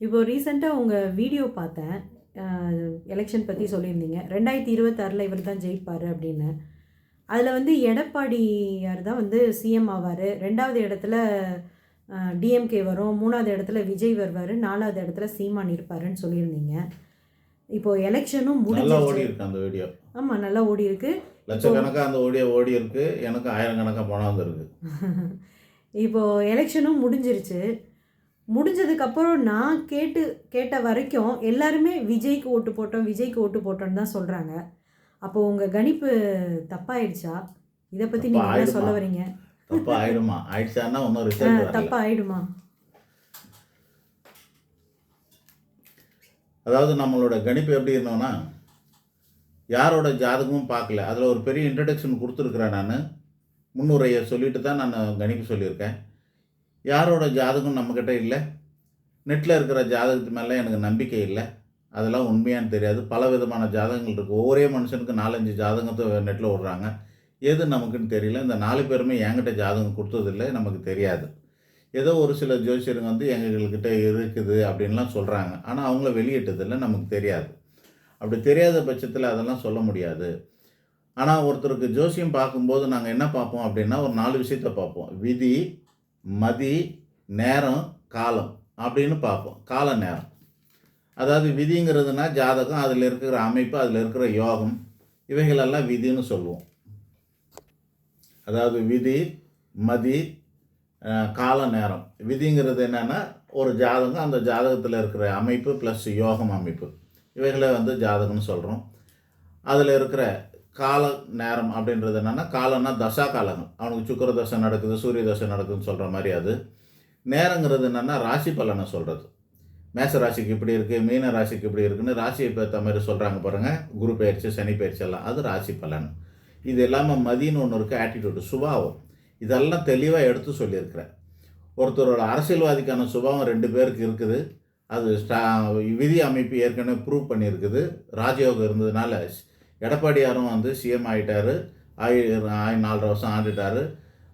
இப்போ ரீசெண்டாக உங்கள் வீடியோ பார்த்தேன். எலெக்ஷன் பற்றி சொல்லியிருந்தீங்க. 2026 இவர் தான் ஜெயிப்பார் அப்படின்னு. அதில் வந்து எடப்பாடியார் தான் வந்து சிஎம் ஆவார். 2வது இடத்துல டிஎம்கே வரும். 3வது இடத்துல விஜய் வருவார். 4வது இடத்துல சீமான் இருப்பாருன்னு சொல்லியிருந்தீங்க. இப்போது எலெக்ஷனும் நல்லா முடிஞ்சிருச்சு. ஓடி இருக்கு அந்த வீடியோ. ஆமாம், நல்லா ஓடி இருக்கு. லட்சக்கணக்காக அந்த வீடியோ ஓடி இருக்கு. எனக்கு ஆயிரக்கணக்காக பணம் வந்திருக்கு. இப்போது எலெக்ஷனும் முடிஞ்சிருச்சு. முடிஞ்சதுக்கப்புறம் நான் கேட்ட வரைக்கும் எல்லாருமே விஜய்க்கு ஓட்டு போட்டோன்னு தான் சொல்கிறாங்க. அப்போது உங்கள் கணிப்பு தப்பாயிடுச்சா? இதை பற்றி நீங்கள் என்ன சொல்ல வரீங்க? தப்பா ஆயிடுமா? ஆயிடுச்சான்னா ஒன்றும் ரிசல்ட் தப்பா ஆயிடுமா? அதாவது நம்மளோட கணிப்பு எப்படி இருந்தோன்னா, யாரோட ஜாதகமும் பார்க்கல. அதில் ஒரு பெரிய இன்ட்ரடக்ஷன் கொடுத்துருக்குறேன் நான். முன்னுரையை சொல்லிட்டு தான் நான் கணிப்பு சொல்லியிருக்கேன். யாரோட ஜாதகம் நம்மக்கிட்ட இல்லை. நெட்டில் இருக்கிற ஜாதகத்து மேலே எனக்கு நம்பிக்கை இல்லை. அதெல்லாம் உண்மையானு தெரியாது. பல விதமான ஜாதகங்கள் இருக்குது. ஒவ்வொரே மனுஷனுக்கு 4-5 ஜாதகத்தை நெட்டில் விடுறாங்க. எது நமக்குன்னு தெரியல. இந்த 4 பேருமே என்கிட்ட ஜாதகம் கொடுத்ததில்லை, நமக்கு தெரியாது. ஏதோ ஒரு சில ஜோசியருங்க வந்து எங்கள்கிட்ட இருக்குது அப்படின்லாம் சொல்கிறாங்க. ஆனால் அவங்கள வெளியிட்டதில்லை, நமக்கு தெரியாது. அப்படி தெரியாத பட்சத்தில் அதெல்லாம் சொல்ல முடியாது. ஆனால் ஒருத்தருக்கு ஜோசியம் பார்க்கும்போது நாங்கள் என்ன பார்ப்போம் அப்படின்னா, ஒரு 4 விஷயத்தை பார்ப்போம். விதி, மதி, நேரம், காலம் அப்படின்னு பார்ப்போம். கால நேரம். அதாவது விதிங்கிறதுனா ஜாதகம், அதில் இருக்கிற அமைப்பு, அதில் இருக்கிற யோகம், இவைகளெல்லாம் விதின்னு சொல்லுவோம். அதாவது விதி, மதி, கால நேரம். விதிங்கிறது என்னென்னா ஒரு ஜாதகம், அந்த ஜாதகத்தில் இருக்கிற அமைப்பு ப்ளஸ் யோகம் அமைப்பு, இவைகளை வந்து ஜாதகம்னு சொல்கிறோம். அதில் இருக்கிற கால நேரம் அப்படின்றது என்னென்னா, காலம்னா தசா காலங்கள். அவனுக்கு சுக்கிர தசை நடக்குது, சூரிய தசை நடக்குதுன்னு சொல்கிற மாதிரி அது. நேரங்கிறது என்னென்னா ராசி பலனை சொல்கிறது. மேச ராசிக்கு இப்படி இருக்குது, மீன ராசிக்கு இப்படி இருக்குன்னு ராசியை ஏற்ற மாதிரி சொல்கிறாங்க பாருங்கள். குரு பயிற்சி, சனி பயிற்சி எல்லாம், அது ராசி பலன். இது இல்லாமல் மதின்னு ஒன்று இருக்குது, ஆட்டிடியூடு, சுபாவம். இதெல்லாம் தெளிவாக எடுத்து சொல்லியிருக்கிறேன். ஒருத்தரோட அரசியல்வாதிக்கான சுபாவம் 2 பேருக்கு இருக்குது. அது விதி அமைப்பு ஏற்கனவே ப்ரூவ் பண்ணியிருக்குது. ராஜயோகம் இருந்ததுனால எடப்பாடியாரும் வந்து சிஎம் ஆகிட்டார். 4 வருஷம் ஆண்டுட்டார்.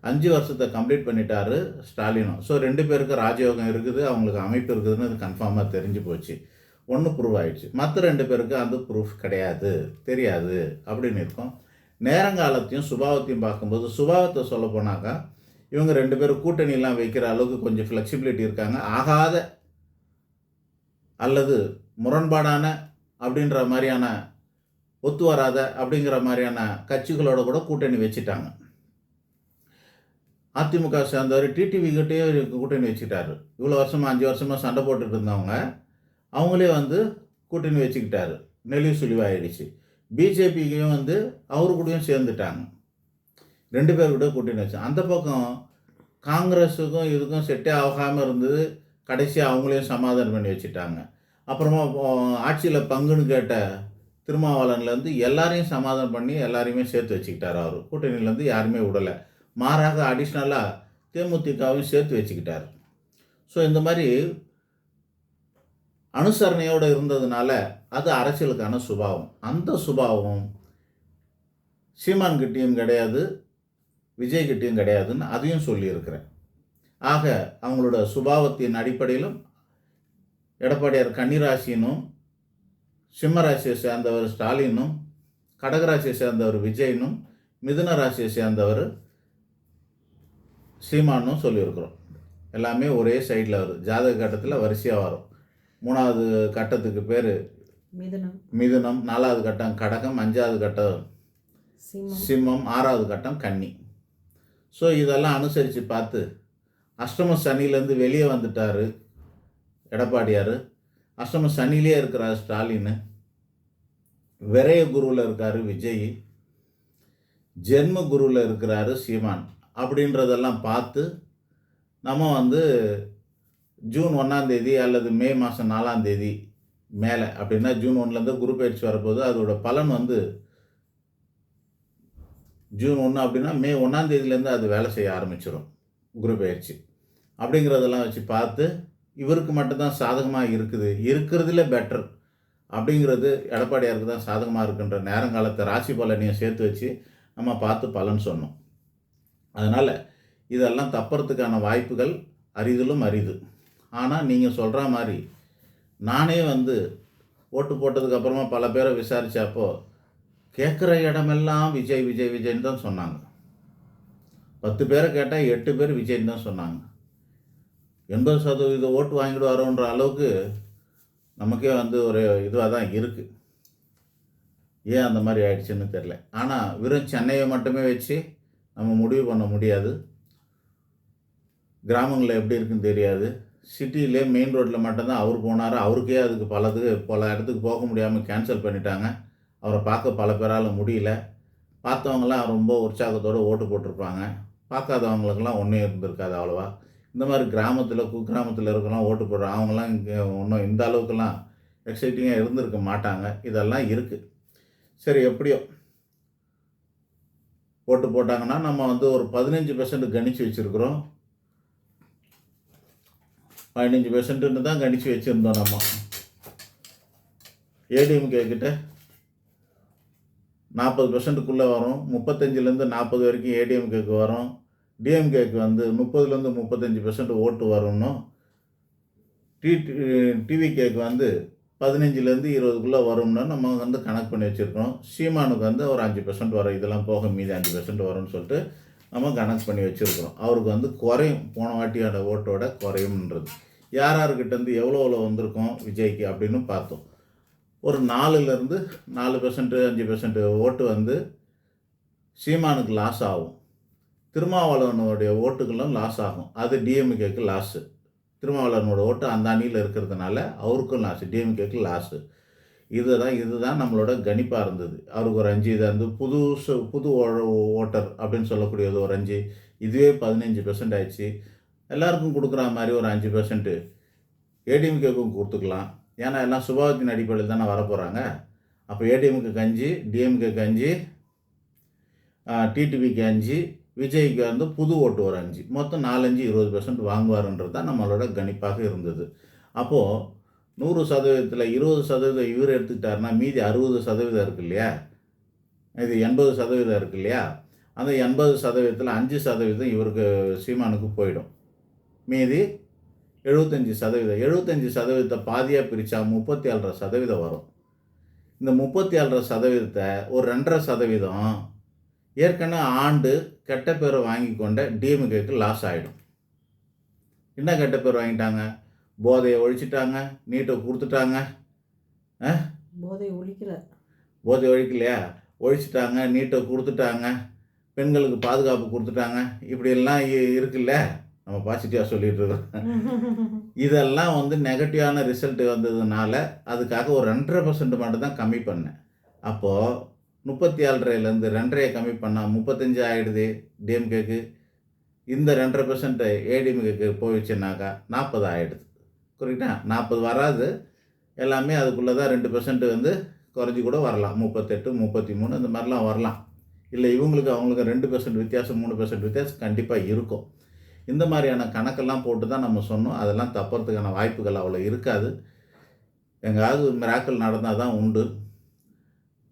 5 வருஷத்தை கம்ப்ளீட் பண்ணிட்டார் ஸ்டாலினும். ஸோ 2 பேருக்கு ராஜயோகம் இருக்குது, அவங்களுக்கு அமைப்பு இருக்குதுன்னு அது கன்ஃபார்மாக தெரிஞ்சு போச்சு. ஒன்று ப்ரூவ் ஆகிடுச்சு. மற்ற 2 பேருக்கு அந்த ப்ரூஃப் கிடையாது, தெரியாது அப்படின்னு இருக்கும். நேரங்காலத்தையும் சுபாவத்தையும் பார்க்கும்போது, சுபாவத்தை சொல்ல போனாக்கா இவங்க 2 பேரும் கூட்டணியெல்லாம் வைக்கிற அளவுக்கு கொஞ்சம் ஃப்ளெக்சிபிலிட்டி இருக்காங்க. ஆகாத அல்லது முரண்பாடான அப்படின்ற மாதிரியான, ஒத்து வராத அப்படிங்கிற மாதிரியான கட்சிகளோட கூட கூட்டணி வச்சுட்டாங்க. அதிமுக சேர்ந்தவர் டிடிவி கிட்டே கூட்டணி வச்சுக்கிட்டாரு. இவ்வளோ வருஷமாக 5 வருஷமாக சண்டை போட்டுட்டு இருந்தவங்க அவங்களே வந்து கூட்டணி வச்சுக்கிட்டாரு. நெளிவு சுழிவாயிடுச்சு. பிஜேபிக்கும் வந்து அவரு கூடயும் சேர்ந்துட்டாங்க. 2 பேர் கூட கூட்டணி வச்சு. அந்த பக்கம் காங்கிரஸுக்கும் இதுக்கும் செட்டே ஆகாமல் இருந்தது. கடைசியாக அவங்களையும் சமாதானம் பண்ணி வச்சுட்டாங்க. அப்புறமா ஆட்சியில் பங்குன்னு கேட்ட திருமாவளவன்லேருந்து எல்லாரையும் சமாதானம் பண்ணி எல்லாரையுமே சேர்த்து வச்சுக்கிட்டார். அவர் கூட்டணியிலேருந்து யாருமே விடலை. மாறாக அடிஷ்னலாக தேமுதிகவும் சேர்த்து வச்சுக்கிட்டார். ஸோ இந்த மாதிரி அனுசரணையோடு இருந்ததுனால அது அரசியலுக்கான சுபாவம். அந்த சுபாவம் சீமான்கிட்டையும் கிடையாது, விஜய்கிட்டையும் கிடையாதுன்னு அதையும் சொல்லியிருக்கிறேன். ஆக அவங்களோட சுபாவத்தின் அடிப்படையிலும் எடப்பாடியார் கன்னிராசினும், சிம்மராசியை சேர்ந்தவர் ஸ்டாலினும், கடகராசியை சேர்ந்தவர் விஜயனும், மிதுன ராசியை சேர்ந்தவர் சீமானும் சொல்லியிருக்கிறோம். எல்லாமே ஒரே சைடில் வரும். ஜாதக கட்டத்தில் வரிசையாக வரும். 3வது கட்டத்துக்கு பேர் மிதுனம், 4வது கட்டம் கடகம், 5வது கட்டம் சிம்மம், 6வது கட்டம் கன்னி. ஸோ இதெல்லாம் அனுசரித்து பார்த்து அஷ்டம சனிலேருந்து வெளியே வந்துட்டார் எடப்பாடியார். அஷ்டம சனிலே இருக்கிறார் ஸ்டாலின். விரைய குருவில் இருக்கார் விஜய். ஜென்ம குருவில் இருக்கிறாரு சீமான். அப்படின்றதெல்லாம் பார்த்து நம்ம வந்து ஜூன் 1ஆம் தேதி அல்லது மே மாதம் 4ஆம் தேதி மேலே, அப்படின்னா ஜூன் 1லேருந்து குரு பயிற்சி வரப்போது. அதோட பலன் வந்து ஜூன் 1 அப்படின்னா மே 1ஆம் தேதியிலேருந்து அது வேலை செய்ய ஆரம்பிச்சிடும் குரு பயிற்சி. அப்படிங்கிறதெல்லாம் வச்சு பார்த்து இவருக்கு மட்டும்தான் சாதகமாக இருக்குது, இருக்கிறதுல பெட்டர் அப்படிங்கிறது எடப்பாடியாருக்கு தான் சாதகமாக இருக்குன்ற நேரங்காலத்தை ராசி பலனையும் சேர்த்து வச்சு நம்ம பார்த்து பலன் சொன்னோம். அதனால் இதெல்லாம் தப்புறதுக்கான வாய்ப்புகள் அரிதிலும் அரிது. ஆனால் நீங்கள் சொல்கிற மாதிரி நானே வந்து ஓட்டு போட்டதுக்கப்புறமா பல பேரை விசாரித்தப்போ கேட்குற இடமெல்லாம் விஜய் விஜய் விஜய்ன்னு தான் சொன்னாங்க. 10 பேரை கேட்டால் 8 பேர் விஜய்ன்னு தான் சொன்னாங்க. 80% ஓட்டு வாங்கிடுவாரோன்ற அளவுக்கு நமக்கே வந்து ஒரு இதுவாக தான் இருக்குது. ஏன் அந்த மாதிரி ஆயிடுச்சுன்னு தெரில. ஆனால் வெறும் சென்னையை மட்டுமே வச்சு நம்ம முடிவு பண்ண முடியாது. கிராமங்களில் எப்படி இருக்குன்னு தெரியாது. சிட்டியிலே மெயின் ரோட்டில் மட்டும்தான் அவர் போனார். அவருக்கே அதுக்கு பல இடத்துக்கு போக முடியாமல் கேன்சல் பண்ணிட்டாங்க. அவரை பார்க்க பல பேரால் முடியல. பார்த்தவங்களாம் ரொம்ப உற்சாகத்தோடு ஓட்டு போட்டிருப்பாங்க. பார்க்காதவங்களுக்கெல்லாம் ஒன்றும் இருந்திருக்காது அவ்வளோவா. இந்த மாதிரி கிராமத்தில் குக்கிராமத்தில் இருக்கலாம் ஓட்டு போடுறாங்க. அவங்களாம் இங்கே ஒன்றும் இந்த அளவுக்குலாம் எக்ஸைட்டிங்காக இருந்திருக்க மாட்டாங்க. இதெல்லாம் இருக்குது. சரி, எப்படியோ ஓட்டு போட்டாங்கன்னா நம்ம வந்து ஒரு 15% கணிச்சு வச்சுருக்குறோம். 15%ன்னு தான் கணிச்சு வச்சுருந்தோம் நம்ம. ஏடிஎம்கே கிட்ட 40%க்குள்ளே வரும். 35லேருந்து 40 வரைக்கும் ஏடிஎம்கேக்கு வரும். டிஎம்கேக்கு வந்து 30லேருந்து 35% ஓட்டு வரணும். டிவிகேக்கு வந்து 15லேருந்து 20க்குள்ளே வரும்னு நம்ம வந்து கணக்கு பண்ணி வச்சுருக்கோம். சீமானுக்கு வந்து ஒரு 5% வரும். இதெல்லாம் போக மீதி 5% வரும்னு சொல்லிட்டு நம்ம கணக்கு பண்ணி வச்சுருக்குறோம். அவருக்கு வந்து குறையும், போன வாட்டியோட ஓட்டோட குறையும்ன்றது. யார்கிட்டேருந்து எவ்வளோ வந்திருக்கோம் விஜய்க்கு அப்படின்னு பார்த்தோம். ஒரு 4லேருந்து 4%, 5% ஓட்டு வந்து சீமானுக்கு லாஸ் ஆகும். திருமாவளவனுடைய ஓட்டுகளும் லாஸ் ஆகும். அது டிஎம்கேக்கு லாஸு. திருமாவளவனோட ஓட்டு அந்த அணியில் இருக்கிறதுனால அவருக்கும் லாஸு, டிஎம்கேக்கு லாஸு. இதுதான் நம்மளோட கணிப்பாக இருந்தது. அவருக்கு ஒரு 5, இது வந்து புது ஓட்டர் அப்படின்னு சொல்லக்கூடியது ஒரு 5. இதுவே 15% ஆயிடுச்சு. எல்லாருக்கும் கொடுக்குற மாதிரி ஒரு 5% ஏடிஎம்கேக்கும் கொடுத்துக்கலாம். ஏன்னா எல்லாம் சுபாவத்தின் அடிப்படையில் தானே வரப்போகிறாங்க. அப்போ ஏடிஎம்கேக்கு 5, டிஎம்கேக்கு 5, டிடிவிக்கு 5, விஜய்க்கு வந்து புது ஓட்டு ஒரு 5, மொத்தம் 4, 5, 20% வாங்குவாருன்றது தான் நம்மளோட கணிப்பாக இருந்தது. அப்போது 100%ல் 20% இவர் எடுத்துக்கிட்டாருன்னா மீதி 60% இருக்கு இல்லையா, இது 80% இருக்கு இல்லையா, அந்த 80%ல் 5% இவருக்கு சீமானுக்கு போயிடும். மீதி 75%. 75% பாதியாக பிரித்தா 37% வரும். இந்த 37% ஒரு 2.5% ஏற்கனவே ஆண்டு கெட்ட பேரை வாங்கி கொண்ட டிஎம்கேக்கு லாஸ் ஆகிடும். என்ன கெட்ட பேர் வாங்கிட்டாங்க? போதையை ஒழிச்சிட்டாங்க, நீட்டை கொடுத்துட்டாங்க. போதை ஒழிக்கலையா? ஒழிச்சிட்டாங்க, நீட்டை கொடுத்துட்டாங்க, பெண்களுக்கு பாதுகாப்பு கொடுத்துட்டாங்க. இப்படியெல்லாம் இருக்குல்ல, நம்ம பாசிட்டிவாக சொல்லிகிட்டு இருக்கோம். இதெல்லாம் வந்து நெகட்டிவான ரிசல்ட் வந்ததுனால அதுக்காக ஒரு 2.5% மட்டும் தான் கம்மி பண்ணேன். அப்போது 37.5லேருந்து 2.5 கம்மி பண்ணால் 35 ஆகிடுது டிஎம்கேக்கு. இந்த 2.5% ஏடிஎம்கேக்கு போயிடுச்சுனாக்கா 40 ஆகிடுது. கரெக்டாக 40 வராது, எல்லாமே அதுக்குள்ளே தான் 2% வந்து குறைஞ்சி கூட வரலாம். 38, 33 இந்த மாதிரிலாம் வரலாம். இல்லை இவங்களுக்கு அவங்களுக்கு 2% வித்தியாசம், 3% வித்தியாசம் கண்டிப்பாக இருக்கும். இந்த மாதிரியான கணக்கெல்லாம் போட்டு தான் நம்ம சொன்னோம். அதெல்லாம் தப்புறதுக்கான வாய்ப்புகள் அவ்வளோ இருக்காது. எங்காவது மிராக்கள் நடந்தால் தான் உண்டு.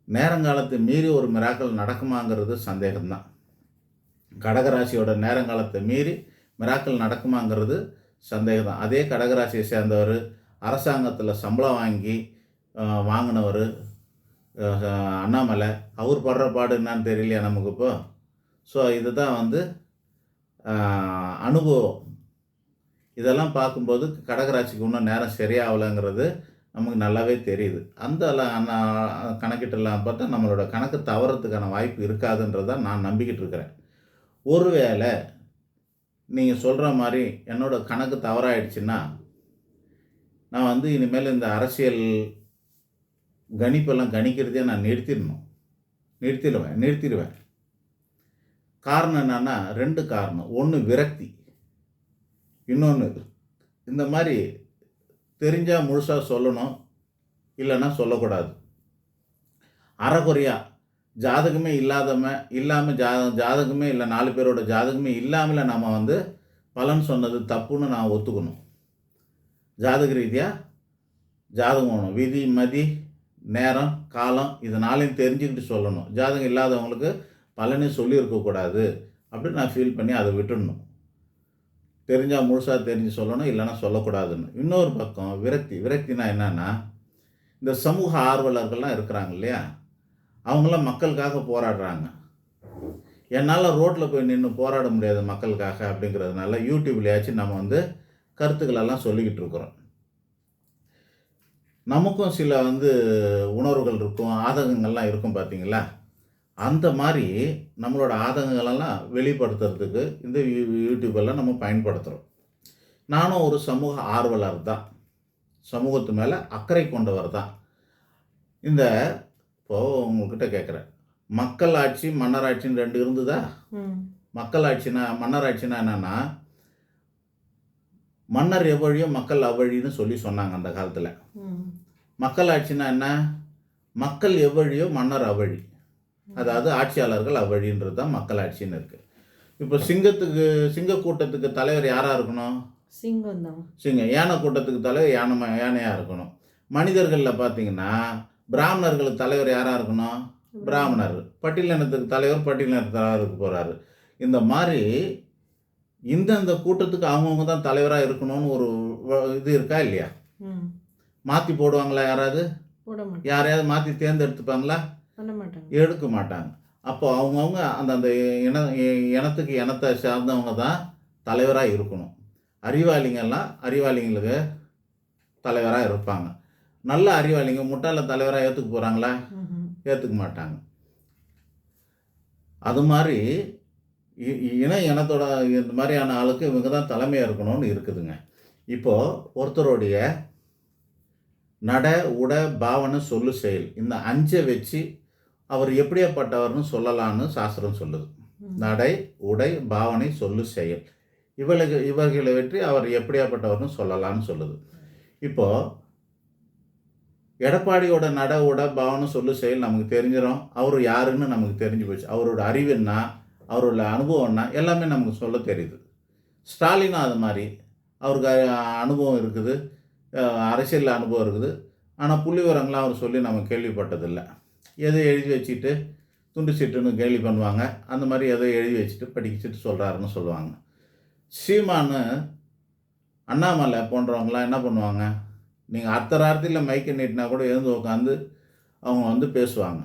நேரங்காலத்தை மீறி ஒரு மிராக்கள் நடக்குமாங்கிறது சந்தேகம்தான். கடகராசியோட நேரங்காலத்தை மீறி மிராக்கள் நடக்குமாங்கிறது சந்தேகம் தான். அதே கடகராசியை சேர்ந்தவர், அரசாங்கத்தில் சம்பளம் வாங்கினவர் அண்ணாமலை, அவர் படுற பாடு என்னான்னு தெரியலையா நமக்கு இப்போ. ஸோ இதுதான் வந்து அனுபவம். இதெல்லாம் பார்க்கும்போது கடகராசிக்கு இன்னும் நேரம் சரியாகலைங்கிறது நமக்கு நல்லாவே தெரியுது. அந்த கணக்கிட்டெல்லாம் பார்த்தா நம்மளோட கணக்கு தவறத்துக்கான வாய்ப்பு இருக்காதுன்றதான் நான் நம்பிக்கிட்டு இருக்கிறேன். ஒருவேளை நீங்கள் சொல்கிற மாதிரி என்னோடய கணக்கு தவறாயிடுச்சுன்னா நான் வந்து இனிமேல் இந்த அரசியல் கணிப்பெல்லாம் கணிக்கிறதே நான் நிறுத்திடுவேன். காரணம் என்னன்னா 2 காரணம். ஒன்று விரக்தி, இன்னொன்று இந்த மாதிரி தெரிஞ்சால் முழுசாக சொல்லணும், இல்லைன்னா சொல்லக்கூடாது. அறகுறையாக ஜாதகமே இல்லாமல் ஜாதகமே இல்லை, 4 பேரோட ஜாதகமே இல்லாமல் நம்ம வந்து பலன் சொன்னது தப்புன்னு நான் ஒத்துக்கணும். ஜாதக ரீதியாக ஜாதகம் வேணும். விதி, மதி, நேரம், காலம் இது 4ஐயும் தெரிஞ்சுக்கிட்டு சொல்லணும். ஜாதகம் இல்லாதவங்களுக்கு பலனே சொல்லியிருக்கக்கூடாது அப்படின்னு நான் ஃபீல் பண்ணி அதை விட்டுடணும். தெரிஞ்சால் முழுசாக தெரிஞ்சு சொல்லணும், இல்லைன்னா சொல்லக்கூடாதுன்னு. இன்னொரு பக்கம் விரக்தினா என்னன்னா, இந்த சமூக ஆர்வலர்கள்லாம் இருக்கிறாங்க இல்லையா, அவங்களாம் மக்களுக்காக போராடுறாங்க. என்னால் ரோட்டில் போய் நின்று போராட முடியாது மக்களுக்காக அப்படிங்கிறதுனால யூடியூப்லையாச்சும் நம்ம வந்து கருத்துக்களெல்லாம் சொல்லிக்கிட்டு இருக்கிறோம். நமக்கும் சில உணர்வுகள் இருக்கும், ஆதங்கங்கள்லாம் இருக்கும் பார்த்தீங்களா? அந்த மாதிரி நம்மளோட ஆதங்கங்களெல்லாம் வெளிப்படுத்துறதுக்கு இந்த யூடியூபெல்லாம் நம்ம பயன்படுத்துகிறோம். நானும் ஒரு சமூக ஆர்வலர் தான். சமூகத்து மேலே அக்கறை கொண்டவர் தான். இந்த இப்போது உங்கள்கிட்ட கேட்குறேன், மக்களாட்சி மன்னராட்சின்னு 2 இருந்ததா? மன்னராட்சினா என்னன்னா, மன்னர் எவ்வழியோ மக்கள் அவ்வழின்னு சொன்னாங்க அந்த காலத்தில். மக்களாட்சினா என்ன? மக்கள் எவ்வழியோ மன்னர் அவ்வழி. அதாவது ஆட்சியாளர்கள் அவ்வழின்றது தான் மக்களாட்சின்னு இருக்குது. இப்போ சிங்க கூட்டத்துக்கு தலைவர் யாராக இருக்கணும்? சிங்கம் தான். யானை கூட்டத்துக்கு தலைவர் யானையாக இருக்கணும். மனிதர்களில் பார்த்தீங்கன்னா பிராமணர்களுக்கு தலைவர் யாராக இருக்கணும்? பிராமணர். பட்டியலினத்துக்கு தலைவர் பட்டியலினத்தாராக இருக்க போகிறாரு. இந்த மாதிரி இந்தந்த கூட்டத்துக்கு அவங்கவுங்க தான் தலைவராக இருக்கணும்னு ஒரு இது இருக்கா இல்லையா? மாற்றி போடுவாங்களா யாராவது? போட மாட்டாங்க. யாரையாவது மாற்றி தேர்ந்தெடுத்துப்பாங்களா? பண்ண மாட்டாங்க. எடுக்க மாட்டாங்க. அப்போ அவங்கவுங்க அந்தந்த இனத்துக்கு இனத்தை சார்ந்தவங்க தான் தலைவராக இருக்கணும். அறிவாளிங்களுக்கு தலைவராக இருப்பாங்க. நல்ல அறிவாளிங்க முட்டாள தலைவராக ஏற்றுக்க போகிறாங்களா? ஏற்றுக்க மாட்டாங்க. அது மாதிரி இனத்தோட இந்த மாதிரியான ஆளுக்கு இவங்க தான் தலைமையாக இருக்கணும்னு இருக்குதுங்க. இப்போது ஒருத்தருடைய நட உட பாவனை சொல்லு செயல் இந்த 5 வச்சு அவர் எப்படியாப்பட்டவர்னு சொல்லலான்னு சாஸ்திரம் சொல்லுது. நடை உடை பாவனை சொல்லு செயல் இவர்களை வெற்றி அவர் எப்படியாப்பட்டவர்னு சொல்லலான்னு சொல்லுது. இப்போது எடப்பாடியோட நட உட பாவனை சொல்லு செயல் நமக்கு தெரிஞ்சிடும். அவர் யாருன்னு நமக்கு தெரிஞ்சு போச்சு. அவரோட அறிவு என்ன, அவரோட அனுபவம் என்ன, எல்லாமே நமக்கு சொல்ல தெரியுது. ஸ்டாலினும் அது மாதிரி அவருக்கு அனுபவம் இருக்குது, அரசியலில் அனுபவம் இருக்குது. ஆனால் புள்ளி விவரங்கள்லாம் அவர் சொல்லி நம்ம கேள்விப்பட்டதில்லை. எதோ எழுதி வச்சுட்டு துண்டு சீட்டுன்னு கேள்வி பண்ணுவாங்க. அந்த மாதிரி எதோ எழுதி வச்சுட்டு படிச்சுட்டு சொல்கிறாருன்னு சொல்லுவாங்க. சீமானு அண்ணாமலை போன்றவங்களாம் என்ன பண்ணுவாங்க, நீங்கள் அர்த்தரார்த்தியில் மைக்கை நீட்டினா கூட எழுந்து உட்காந்து அவங்க பேசுவாங்க.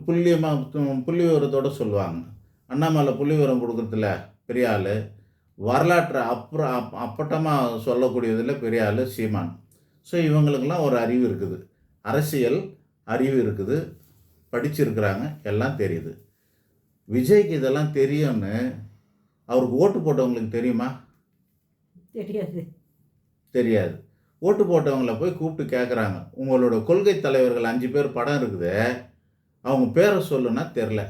புள்ளி விவரத்தோடு சொல்லுவாங்க. அண்ணாமலை புள்ளி விவரம் கொடுக்குறதுல பெரிய ஆள், வரலாற்றை அப்பட்டமாக சொல்லக்கூடியதில் பெரிய ஆள் சீமான். ஸோ இவங்களுக்கெல்லாம் ஒரு அறிவு இருக்குது, அரசியல் அறிவு இருக்குது, படிச்சிருக்கிறாங்க, எல்லாம் தெரியுது. விஜய்க்கு இதெல்லாம் தெரியும்னு அவருக்கு ஓட்டு போட்டவங்களுக்கு தெரியுமா? தெரியாது. ஓட்டு போட்டவங்கள போய் கூப்பிட்டு கேட்குறாங்க, உங்களோட கொள்கை தலைவர்கள் 5 பேர் படம் இருக்குது, அவங்க பேரை சொல்லுன்னா தெரில.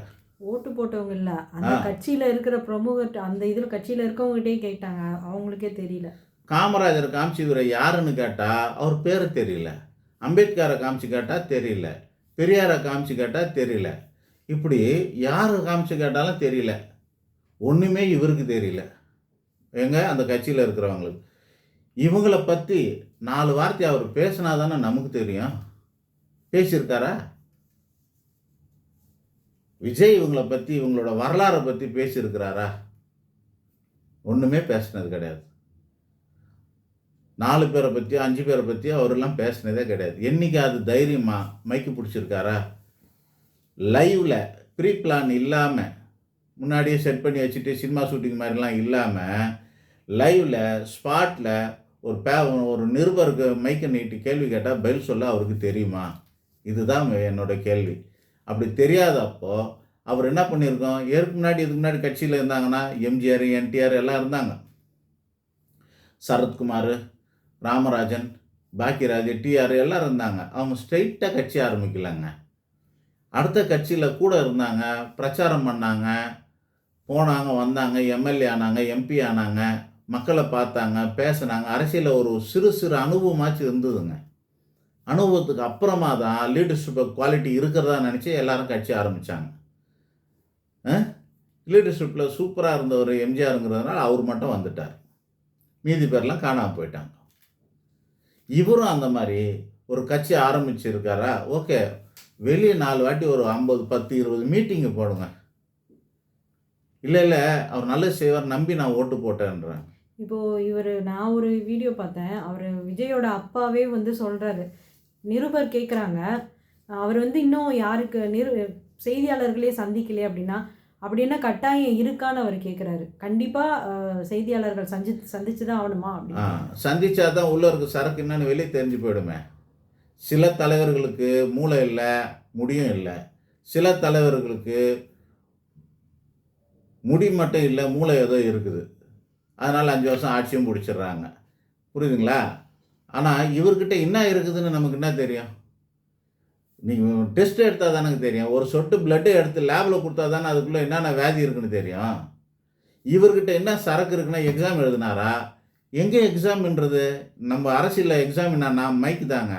ஓட்டு போட்டவங்க இல்லை, அந்த கட்சியில் இருக்கிற பிரமுகர், அந்த இதில் கட்சியில் இருக்கவங்ககிட்டே கேட்டாங்க, அவங்களுக்கே தெரியல. காமராஜரை காமிச்சு இவரை யாருன்னு கேட்டால் அவர் பேரை தெரியல. அம்பேத்கரை காமிச்சு கேட்டால் தெரியல. பெரியாரை காமிச்சு கேட்டால் தெரியல. இப்படி யாரை காமிச்சு கேட்டாலும் தெரியல. ஒன்றுமே இவருக்கு தெரியல. அந்த கட்சியில் இருக்கிறவங்களுக்கு இவங்களை பற்றி 4 வார்த்தை அவர் பேசினா தானே நமக்கு தெரியும். பேசியிருக்காரா? விஜய் இவங்களை பற்றி, இவங்களோட வரலாறை பற்றி பேசியிருக்கிறாரா? ஒன்றுமே பேசினது கிடையாது. 4 பேரை பற்றி 5 பேரை பற்றி அவரெல்லாம் பேசினதே கிடையாது. என்றைக்கு அது தைரியமாக மைக்கு பிடிச்சிருக்காரா? லைவில் ப்ரீ பிளான் இல்லாமல், முன்னாடியே செட் பண்ணி வச்சுட்டு சினிமா ஷூட்டிங் மாதிரிலாம் இல்லாமல், லைவில் ஸ்பாட்டில் ஒரு நிருபருக்கு மைக்கை நீட்டி கேள்வி கேட்டால் பதில் சொல்ல அவருக்கு தெரியுமா? இதுதான் என்னோட கேள்வி. அப்படி தெரியாதப்போ அவர் என்ன பண்ணியிருக்கோம், இதுக்கு முன்னாடி கட்சியில் இருந்தாங்கன்னா எம்ஜிஆர் என்டிஆர் எல்லாம் இருந்தாங்க, சரத்குமார், ராமராஜன், பாக்கியராஜ், டிஆர் எல்லாம் இருந்தாங்க. அவங்க ஸ்ட்ரெயிட்டாக கட்சி ஆரம்பிக்கலாங்க. அடுத்த கட்சியில் கூட இருந்தாங்க, பிரச்சாரம் பண்ணாங்க, போனாங்க, வந்தாங்க, எம்எல்ஏ ஆனாங்க, எம்பி ஆனாங்க, மக்களை பார்த்தாங்க, பேசினாங்க. அரசியலில் ஒரு சிறு அனுபவமாச்சு இருந்ததுங்க. அனுபவத்துக்கு அப்புறமா தான் லீடர்ஷிப் குவாலிட்டி இருக்கிறதா நினச்சி எல்லாரும் கட்சி ஆரம்பித்தாங்க. லீடர்ஷிப்பில் சூப்பராக இருந்தவர் எம்ஜிஆருங்கிறதுனால அவர் மட்டும் வந்துட்டார், மீதி பேர்லாம் காணாமல் போயிட்டாங்க. இவரும் அந்த மாதிரி ஒரு கட்சி ஆரம்பிச்சிருக்காரா? ஓகே, வெளியே 4 வாட்டி ஒரு 50, 10, 20 மீட்டிங்கு போடுங்க. இல்லை இல்லை அவர் நல்லது செய்வார் நம்பி நான் ஓட்டு போட்டேன்றேன். இப்போது நான் ஒரு வீடியோ பார்த்தேன். அவர் விஜயோட அப்பாவே வந்து சொல்கிறாரு. நிருபர் கேட்குறாங்க, அவர் வந்து இன்னும் யாருக்கு செய்தியாளர்களே சந்திக்கலையே அப்படின்னா, அப்படி என்ன கட்டாயம் இருக்கான்னு அவர் கேட்குறாரு. கண்டிப்பாக செய்தியாளர்கள் சந்திச்சு தான் ஆகணுமா அப்படின்னு. சந்திச்சா தான் உள்ள இருக்க சரக்கு என்னன்னு வெளியே தெரிஞ்சு போயிடுமே. சில தலைவர்களுக்கு மூளை இல்லை, முடியும் இல்லை. சில தலைவர்களுக்கு முடி மட்டும் இல்லை, மூளை ஏதோ இருக்குது. அதனால் 5 வருஷம் ஆட்சியும் பிடிச்சிடுறாங்க. புரியுதுங்களா? ஆனால் இவர்கிட்ட என்ன இருக்குதுன்னு நமக்கு என்ன தெரியும்? நீங்கள் டெஸ்ட் எடுத்தால் தானே தெரியும். ஒரு சொட்டு பிளட்டு எடுத்து லேபில் கொடுத்தா தானே அதுக்குள்ளே என்னென்ன வியாதி இருக்குன்னு தெரியும். இவர்கிட்ட என்ன சரக்கு இருக்குன்னா எக்ஸாம் எழுதினாரா? எங்கே எக்ஸாம்ன்றது? நம்ம அரசியலில் எக்ஸாம் என்னன்னா மைக்கு தாங்க.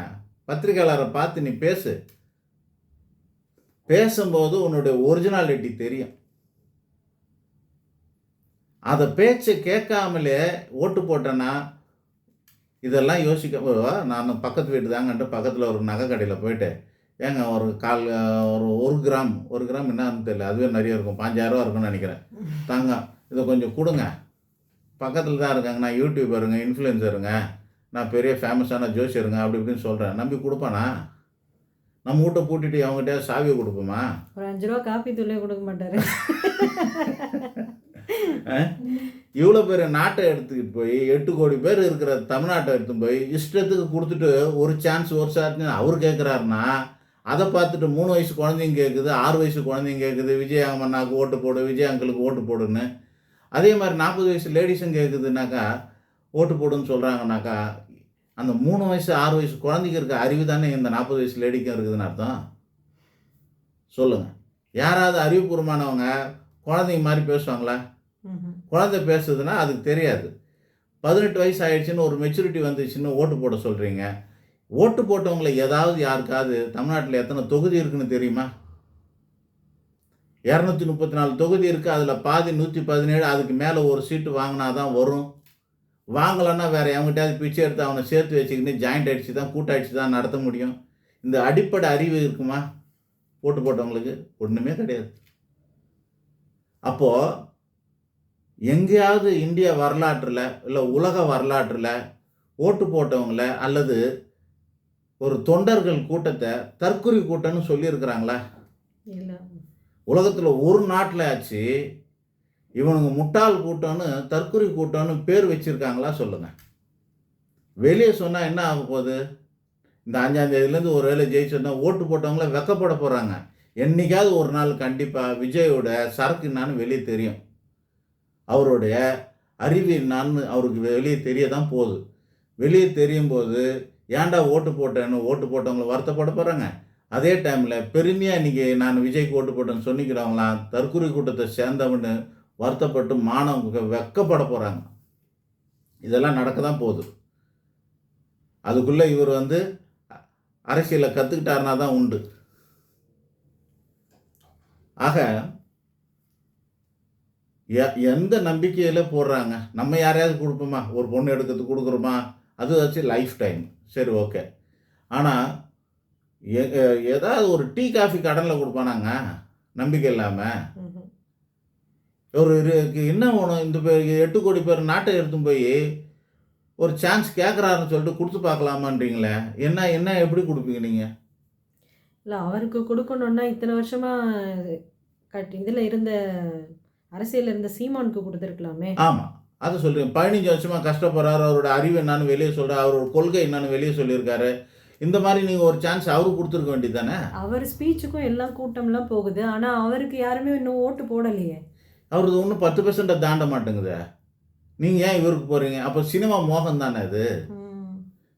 பத்திரிகையாளரை பார்த்து நீ பேசும்போது உன்னுடைய ஒரிஜினாலிட்டி தெரியும். அதை பேச்சை கேட்காமலே ஓட்டு போட்டேன்னா இதெல்லாம் நான் பக்கத்து வீட்டு தாங்கன்ட்டு பக்கத்தில் ஒரு நகை கடையில் போயிட்டு, ஏங்க ஒரு கிராம் என்னன்னு தெரியல, அதுவே நிறைய இருக்கும், 5000 ரூபா இருக்குன்னு நினைக்கிறேன், தங்கம் இதை கொஞ்சம் கொடுங்க, பக்கத்தில் தான் இருக்காங்க, நான் யூடியூபருங்க, இன்ஃப்ளூயன்சருங்க, நான் பெரிய ஃபேமஸான ஜோசியருங்க அப்படி இப்படின்னு சொல்கிறேன். நம்பி கொடுப்பானா? நம்ம வீட்டை பூட்டிட்டு அவங்ககிட்ட சாவியை கொடுப்போமா? ஒரு 5 ரூபா காப்பி தூளே கொடுக்க மாட்டார். இவ்வளோ பேர் நாட்டை எடுத்துக்கிட்டு போய் 8 கோடி பேர் இருக்கிற தமிழ்நாட்டை எடுத்துன்னு போய் இஷ்டத்துக்கு கொடுத்துட்டு ஒரு சான்ஸ் அவர் கேட்குறாருன்னா, அதை பார்த்துட்டு 3 வயசு குழந்தைங்க கேட்குது, 6 வயசு குழந்தைங்க கேட்குது, விஜய் அம்மன்னாக்கு ஓட்டு போடு, விஜய் அங்கிளுக்கு ஓட்டு போடுன்னு. அதே மாதிரி 40 வயசு லேடிஸும் கேட்குதுனாக்கா ஓட்டு போடுன்னு சொல்கிறாங்கனாக்கா, அந்த 3 வயசு 6 வயசு குழந்தைக்கு இருக்க அறிவு தானே இந்த 40 வயசு லேடிக்கும் இருக்குதுன்னு அர்த்தம். சொல்லுங்கள், யாராவது அறிவுபூர்வமானவங்க குழந்தைங்க மாதிரி பேசுவாங்களா? குழந்தை பேசுதுன்னா அதுக்கு தெரியாது. 18 வயசு ஆயிடுச்சுன்னு ஒரு மெச்சூரிட்டி வந்துச்சுன்னு ஓட்டு போட சொல்கிறீங்க. ஓட்டு போட்டவங்களை ஏதாவது யாருக்காவது தமிழ்நாட்டில் எத்தனை தொகுதி இருக்குன்னு தெரியுமா? 234 தொகுதி இருக்குது. அதில் பாதி 117, அதுக்கு மேலே ஒரு சீட்டு வாங்கினா தான் வரும். வாங்கலைன்னா வேறு எவங்கிட்டாவது பிச்சை எடுத்து அவனை சேர்த்து வச்சுக்கிட்டு ஜாயிண்ட் அடித்து தான் கூட்டாட்சி தான் நடத்த முடியும். இந்த அடிப்படை அறிவு இருக்குமா ஓட்டு போட்டவங்களுக்கு? ஒன்றுமே கிடையாது. அப்போது எங்கேயாவது இந்திய வரலாற்றில் இல்லை உலக வரலாற்றில் ஓட்டு போட்டவங்கள அல்லது ஒரு தொண்டர்கள் கூட்டத்தை தற்குறி கூட்டம்னு சொல்லியிருக்கிறாங்களா? இல்லை. உலகத்தில் ஒரு நாட்டில் ஆச்சு இவனுங்க முட்டாள் கூட்டம்னு தற்குறி கூட்டம்னு பேர் வச்சுருக்காங்களா? சொல்லுங்கள். வெளியே சொன்னால் என்ன ஆக போகுது? இந்த 5ஆம் தேதியிலேருந்து ஒரு வேளை ஜெயிச்சோன்னா ஓட்டு போட்டவங்கள வெக்கப்பட போகிறாங்க. என்றைக்காவது ஒரு நாள் கண்டிப்பாக விஜயோட சரக்கு என்னான்னு வெளியே தெரியும். அவருடைய அறிவு என்னான்னு அவருக்கு வெளியே தெரிய தான் போகுது. வெளியே தெரியும் போது ஏன்டா ஓட்டு போட்டேன்னு ஓட்டு போட்டவங்கள வருத்தப்பட போகிறாங்க. அதே டைமில் பெருமையாக இன்றைக்கி நான் விஜய்க்கு ஓட்டு போட்டேன்னு சொன்னிக்கிறவங்களாம் தற்குறி கூட்டத்தை சேர்ந்தவன்னு வருத்தப்பட்டு மாணவங்க வெக்கப்பட போகிறாங்க. இதெல்லாம் நடக்க தான் போகுது. அதுக்குள்ளே இவர் அரசியலை கற்றுக்கிட்டாருனா தான் உண்டு. ஆக எந்த நம்பிக்கையில் போடுறாங்க? நம்ம யாரையாவது கொடுப்போமா? ஒரு பொண்ணு எடுக்கிறதுக்கு கொடுக்குறோமா? அது வச்சு லைஃப் டைம் சரி ஓகே. ஆனால் ஏதாவது ஒரு டீ காஃபி கடனில் கொடுப்பானாங்க நம்பிக்கை இல்லாமல்? ஒரு என்ன வேணும்? இந்த 8 கோடி பேர் நாட்டை எடுத்து போய் ஒரு சான்ஸ் கேட்குறாருன்னு சொல்லிட்டு கொடுத்து பார்க்கலாமான்றீங்களே. என்ன எப்படி கொடுப்பீங்க நீங்கள்? இல்லை, அவருக்கு கொடுக்கணுன்னா இத்தனை வருஷமாக இதில் இருந்த அரசியலில் இருந்த சீமானுக்கு கொடுத்துருக்கலாமே. ஆமாம், அதை சொல்கிறேன். 15 வருஷமாக கஷ்டப்படுறாரு, அவரோட அறிவு என்னன்னு வெளியே சொல்கிறார், அவரோட கொள்கை என்னன்னு வெளியே சொல்லியிருக்காரு. இந்த மாதிரி நீங்கள் ஒரு சான்ஸ் அவருக்கு கொடுத்துருக்க வேண்டியது தானே? அவர் ஸ்பீச்சுக்கும் எல்லாம் கூட்டம்லாம் போகுது, ஆனால் அவருக்கு யாருமே இன்னும் ஓட்டு போடலையே. அவரது ஒன்றும் 10% தாண்ட மாட்டேங்குது. நீங்கள் ஏன் இவருக்கு போகிறீங்க? அப்போ சினிமா மோகம் தானே அது?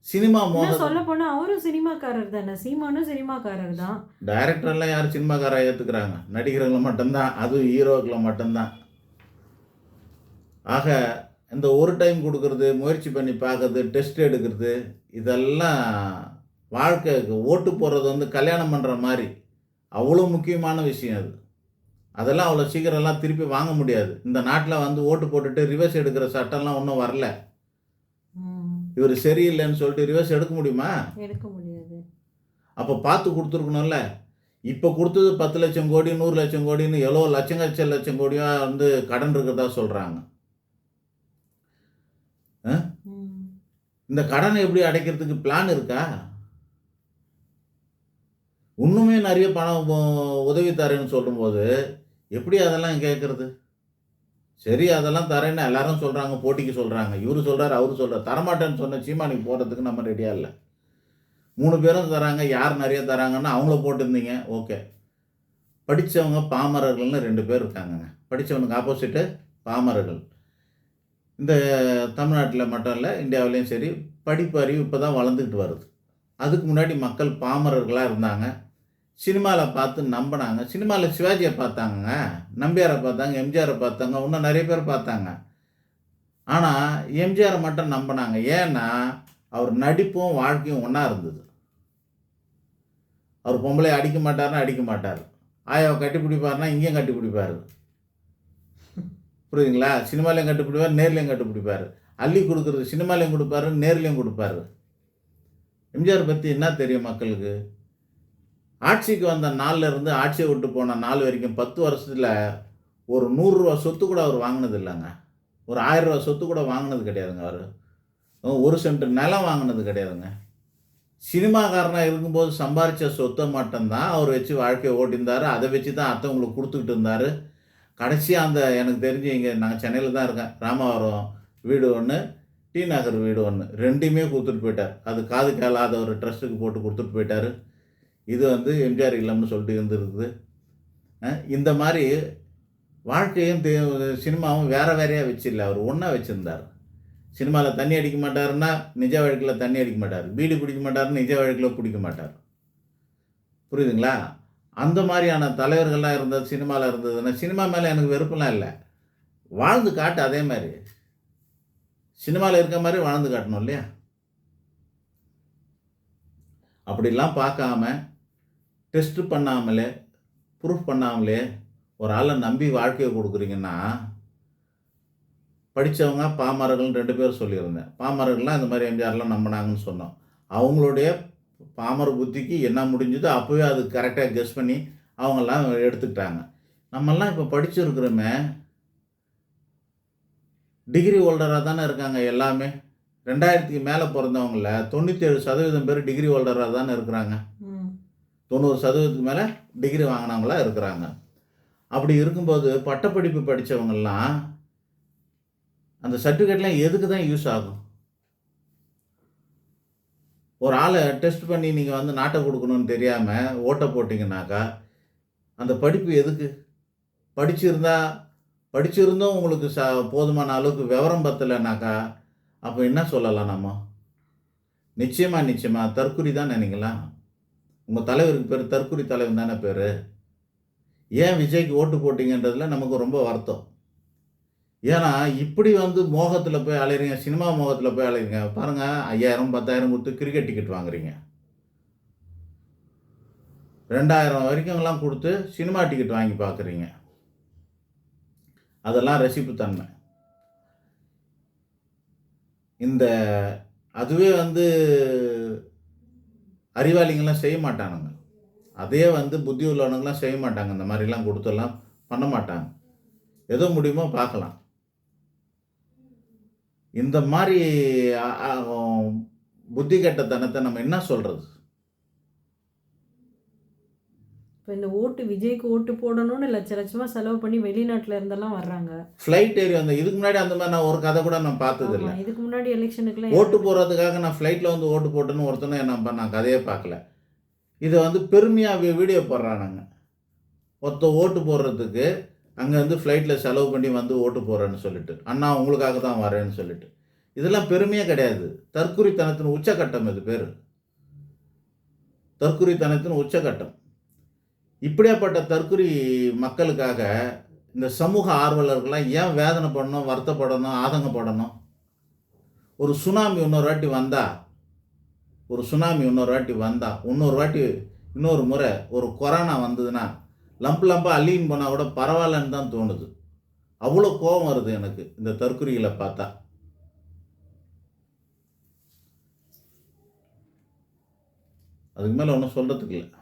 சினிமா மோகம். சொல்ல போனால் அவரும் சினிமாக்காரர் தானே, சீமானும் சினிமாக்காரர் தான். டைரக்டர்லாம் யார் சினிமாக்காரா ஏற்றுக்கிறாங்க? நடிகர்களை மட்டும்தான், அதுவும் ஹீரோக்களை மட்டும்தான். ஆக இந்த ஒரு டைம் கொடுக்கறது, முயற்சி பண்ணி பார்க்கறது, டெஸ்ட் எடுக்கிறது, இதெல்லாம் வாழ்க்கைக்கு ஓட்டு போடுறது கல்யாணம் பண்ணுற மாதிரி அவ்வளோ முக்கியமான விஷயம் அது. அதெல்லாம் அவ்வளோ சீக்கிரம்லாம் திருப்பி வாங்க முடியாது. இந்த நாட்டில் ஓட்டு போட்டுட்டு ரிவர்ஸ் எடுக்கிற சட்டம்லாம் ஒன்றும் வரல. இவர் சரியில்லைன்னு சொல்லிட்டு ரிவர்ஸ் எடுக்க முடியுமா? எடுக்க முடியாது. அப்போ பார்த்து கொடுத்துருக்கணும்ல. இப்போ கொடுத்தது 10,00,000 கோடி 100,00,000 கோடின்னு எவ்வளோ லட்சம் கோடியாக வந்து கடன் இருக்கிறதா சொல்கிறாங்க. இந்த கடனை எப்படி அடைக்கிறதுக்கு பிளான் இருக்கா? இன்னுமே நிறைய பணம் உதவி தரேன்னு சொல்லும்போது எப்படி அதெல்லாம் கேட்கறது? சரி அதெல்லாம் தரேன்னு எல்லாரும் சொல்கிறாங்க, போட்டிக்கு சொல்கிறாங்க. இவரு சொல்கிறாரு, அவரு சொல்கிறார். தரமாட்டேன்னு சொன்ன சீமானுக்கு போடுறதுக்கு நம்ம ரெடியாக இல்லை. 3 பேரும் தராங்க. யார் நிறைய தராங்கன்னா அவங்கள போட்டிருந்தீங்க. ஓகே. படித்தவங்க பாமரர்கள்னு 2 பேர் இருக்காங்கங்க. படித்தவனுக்கு ஆப்போசிட்டு பாமரர்கள். இந்த தமிழ்நாட்டில் மட்டும் இல்லை, இந்தியாவிலையும் சரி படிப்பு அறிவு இப்போ தான் வளர்ந்துக்கிட்டு வருது. அதுக்கு முன்னாடி மக்கள் பாமரர்களாக இருந்தாங்க. சினிமாவில் பார்த்து நம்பினாங்க. சினிமாவில் சிவாஜியை பார்த்தாங்கங்க, நம்பியாரை பார்த்தாங்க, எம்ஜிஆரை பார்த்தாங்க, இன்னும் நிறைய பேர் பார்த்தாங்க. ஆனால் எம்ஜிஆரை மட்டும் நம்பினாங்க. ஏன்னா அவர் நடிப்பும் வாழ்க்கையும் ஒன்றா இருந்தது. அவர் பொம்பளை அடிக்க மாட்டார்னா அடிக்க மாட்டார். ஆயாவை கட்டி பிடிப்பார்னா இங்கேயும் கட்டி பிடிப்பார். புரியுதுங்களா? சினிமாலையும் கட்டி பிடிப்பார், நேர்லையும் கட்டி பிடிப்பார். அள்ளி கொடுக்குறது சினிமாலையும் கொடுப்பாரு, நேர்லையும் கொடுப்பாரு. எம்ஜிஆர் பற்றி என்ன தெரியும் மக்களுக்கு? ஆட்சிக்கு வந்த நாளில் இருந்து ஆட்சியை விட்டு போன நாள் வரைக்கும் 10 வருஷத்தில் ஒரு 100 ரூபா சொத்து கூட அவர் வாங்கினது இல்லைங்க. ஒரு 1000 ரூபா சொத்து கூட வாங்கினது கிடையாதுங்க. அவர் 1 சென்ட் நிலம் வாங்கினது கிடையாதுங்க. சினிமாக்காரனாக இருக்கும்போது சம்பாரித்த சொத்தை மட்டும்தான் அவர் வச்சு வாழ்க்கையை ஓட்டியிருந்தார். அதை வச்சு தான் அத்தவங்களுக்கு கொடுத்துக்கிட்டு இருந்தார். கடைசியாக அந்த எனக்கு தெரிஞ்சு இங்கே நாங்கள் சென்னையில் தான் இருக்கேன், ராமவரம் வீடு ஒன்று, டி நகர் வீடு ஒன்று, 2மே கொடுத்துட்டு போயிட்டார். அது காது கேளாத ஒரு ட்ரஸ்ட்டுக்கு போட்டு கொடுத்துட்டு போயிட்டார். இது வந்து எம்ஜிஆர் இல்லம்னு சொல்லிட்டு இருந்துருக்குது. இந்த மாதிரி வாழ்க்கையும் சினிமாவும் வேறு வேறையாக வச்சிடல, அவர் ஒன்றா வச்சுருந்தார். சினிமாவில் தண்ணி அடிக்க மாட்டாருன்னா நிஜ வாழ்க்கையில் தண்ணி அடிக்க மாட்டார். பீடி பிடிக்க மாட்டாருன்னு நிஜ வாழ்க்கையில் பிடிக்க மாட்டார். புரியுதுங்களா? அந்த மாதிரியான தலைவர்கள்லாம் இருந்தது சினிமாவில் இருந்ததுன்னா, சினிமா மேலே எனக்கு வெறுப்புலாம் இல்லை. வாழ்ந்து காட்டு அதே மாதிரி. சினிமாவில் இருக்க மாதிரி வாழ்ந்து காட்டணும் இல்லையா? அப்படிலாம் பார்க்காம, டெஸ்ட் பண்ணாமலே, ப்ரூஃப் பண்ணாமலே ஒரு ஆளை நம்பி வாழ்க்கையை கொடுக்குறீங்கன்னா, படித்தவங்க பாமரர்கள்னு 2 பேர் சொல்லியிருந்தேன். பாமரர்கள்லாம் இந்த மாதிரி எம்ஜிஆர்லாம் நம்பினாங்கன்னு சொன்னோம். அவங்களுடைய பாமர புத்திக்கு என்ன முடிஞ்சதோ அப்போவே அது கரெக்டாக கெஸ் பண்ணி அவங்கெல்லாம் எடுத்துக்கிட்டாங்க. நம்மெல்லாம் இப்போ படிச்சிருக்கிறோமே, டிகிரி ஹோல்டராக தானே இருக்காங்க எல்லாமே. 2000க்கு மேலே பிறந்தவங்கள 97% பேர் டிகிரி ஹோல்டராக தானே இருக்கிறாங்க. 90% மேலே டிகிரி வாங்கினவங்களா இருக்கிறாங்க. அப்படி இருக்கும்போது பட்டப்படிப்பு படித்தவங்கெல்லாம் அந்த சர்டிஃபிகேட்லாம் எதுக்கு தான் யூஸ் ஆகும்? ஒரு ஆளை டெஸ்ட் பண்ணி நீங்கள் வந்து நாட்டை கொடுக்கணும்னு தெரியாமல் ஓட்டை போட்டிங்கனாக்கா அந்த படிப்பு எதுக்கு? படிச்சிருந்தும் உங்களுக்கு போதுமான அளவுக்கு விவரம் பத்தலைனாக்கா அப்போ என்ன சொல்லலாம் நம்ம? நிச்சயமாக தற்குறி தான் நினைக்கலாம். உங்கள் தலைவருக்கு பேர் தற்குறி தலைவன் தானே பேர். ஏன் விஜய்க்கு ஓட்டு போட்டிங்கன்றதுல நமக்கு ரொம்ப வருத்தம். ஏன்னா இப்படி வந்து மோகத்தில் போய் அலையிறீங்க, சினிமா மோகத்தில் போய் அலையிறீங்க. பாருங்கள், 5000 10,000 கொடுத்து கிரிக்கெட் டிக்கெட் வாங்குறீங்க. 2000 வரைக்கும்லாம் கொடுத்து சினிமா டிக்கெட் வாங்கி பார்க்குறீங்க. அதெல்லாம் ரசிப்புத்தன்மை. அதுவே வந்து அறிவாளிங்கெல்லாம் செய்ய மாட்டானுங்க. அதே வந்து புத்தி உள்ளவனுங்கெல்லாம் செய்ய மாட்டாங்க. இந்த மாதிரிலாம் கொடுத்தெல்லாம் பண்ண மாட்டாங்க. ஏதோ முடியுமோ பார்க்கலாம். இந்த மாதிரி புத்தி கெட்டத்தனத்தை நம்ம என்ன சொல்கிறது? இப்போ இந்த ஓட்டு விஜய்க்கு ஓட்டு போடணும்னு லட்சமாக செலவு பண்ணி வெளிநாட்டில் இருந்தெல்லாம் வர்றாங்க. ஃப்ளைட் ஏறி வந்த இதுக்கு முன்னாடி அந்த மாதிரி நான் ஒரு கதை கூட நான் பார்த்ததில்லை. இதுக்கு முன்னாடி எலெக்ஷனுக்குலாம் ஓட்டு போடுறதுக்காக நான் ஃப்ளைட்டில் வந்து ஓட்டு போட்டுன்னு ஒருத்தனும் நான் கதையே பார்க்கல. இதை வந்து பெருமையாக வீடியோ போடுறானுங்க. ஓட்டு போடுறதுக்கு அங்கேருந்து ஃப்ளைட்டில் செலவு பண்ணி வந்து ஓட்டு போடுறேன்னு சொல்லிட்டு, அண்ணா உங்களுக்காக தான் வரேன்னு சொல்லிட்டு. இதெல்லாம் பெருமையே கிடையாது. தற்குறித்தனத்தின் உச்சக்கட்டம். இது பேர் தற்குறித்தனத்தின் உச்சக்கட்டம். இப்படியாப்பட்ட தற்குறி மக்களுக்காக இந்த சமூக ஆர்வலர்கள்லாம் ஏன் வேதனை பண்ணணும், வருத்தப்படணும், ஆதங்கப்படணும்? ஒரு சுனாமி இன்னொரு வாட்டி இன்னொரு முறை ஒரு கொரோனா வந்ததுன்னா லம்பாக அள்ளின்னு போனால் கூட பரவாயில்லன்னு தான் தோணுது. அவ்வளோ கோபம் வருது எனக்கு இந்த தற்குறிகளை பார்த்தா. அதுக்கு மேலே ஒன்றும் சொல்கிறதுக்கு இல்லை.